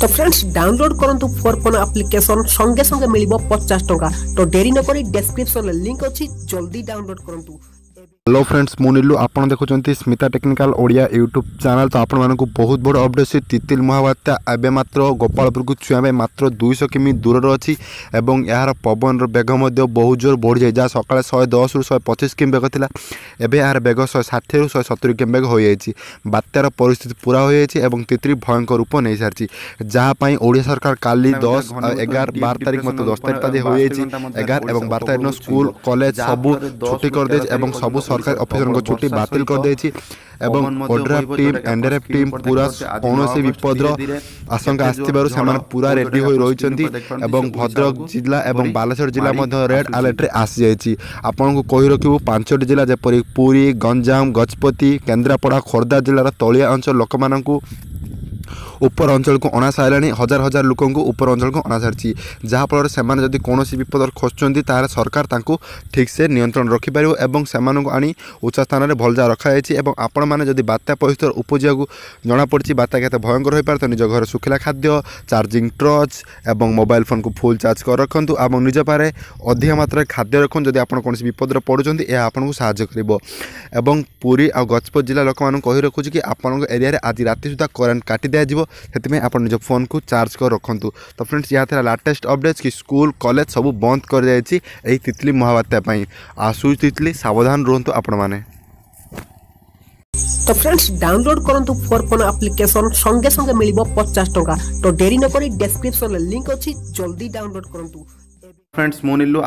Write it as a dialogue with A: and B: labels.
A: तो friends download करंतु four phone application संगे संगे मिलिबो 50 टंका। तो देरी न करी डिस्क्रिप्शन लिंक अछि जल्दी डाउनलोड करंतु।
B: हेलो फ्रेंड्स मुनिलु आपन देखुचंती Smita technical Odia YouTube channel. तो आपण मानकु बहुत बड़ अपडेट से तितिल महाबात्या एबे मात्र गोपालपुर को छुआ मात्र 200 किमी दूर रही एवं यार पवन बेग बहुत जोर बढ़ी जाए जहाँ सकाଳେ 110 ରୁ 125 किमी बेग थिला एबे यार बेग 160 ରୁ 170 किमी बेग हो जाइए। बात्यार परिस्थिति पूरा हो जाइए एवं तितली भयंकर रूप नहीं सारी जहाँ ओडिया सरकार काली 10 11 12 तारिख मत 10 तारिख ताजे हो जाइए 11 और 12 तारिख स्कूल कॉलेज सब छुट्टी कर दे सब सरकारी ऑफिसर को छुट्टी बातिल कर देछि एवं ओड्राफ टीम एनडीआरएफ टीम पूरा कौन से विपद आशंका आसथिबारु सेमान पूरा रेडी होई रहिचंती एवं भद्रक जिला एवं बालेश्वर जिला मध्य रेड अलर्ट रे आसी जाइछि। आपन को कहि रखिबु 5टी जिला जेपरि पुरी गंजाम गजपति केन्द्रापड़ा खोर्धा जिलार तलिया अंचल लोक मानकु ऊपर अंचल को अणा सारे हजार हजार लोक ऊपर अंचल को अणा सारी जहाँफल से जदि कौन विपद खोजुंट तार सरकार ठीक से नियंत्रण रखिपर और से आनी उच्च स्थान में भलजा रखाई। आपण मैंने जदि बात्या परिस्थिति उपजा जमापड़ी बात्या के भयंकर हो पारे तो निज घर सुखिला खाद्य चार्जिंग टर्च और मोबाइल फोन को फुल चार्ज कर रखु और निज पारे अधिक मात्रा खाद्य रखु जदि आप कौन विपद पड़ुंट यह आपको साहाय्य कर। पुरी आ गजपत जिला लोक मैं कही रखुच्छी कि आपण एरिया आज राति सुधा करेन्ट काटी दिज्व से आप निज फोन को चार्ज कर रखु। तो फ्रेंड्स यह था लाटेस्ट अपडेट कि स्कूल कॉलेज सब बंद कर जाइए तितली महाबात्या आसू तितली सावधान रुहतु आपण माने।
A: तो फ्रेंड्स डाउनलोड करंतु फोर फोन एप्लिकेशन संगे संगे मिलिबो 50 टंका। तो देरी न करी डिस्क्रिप्शन लिंक अछि जल्दी डाउनलोड करंतु।
B: फ्रेंड्स मुनिलु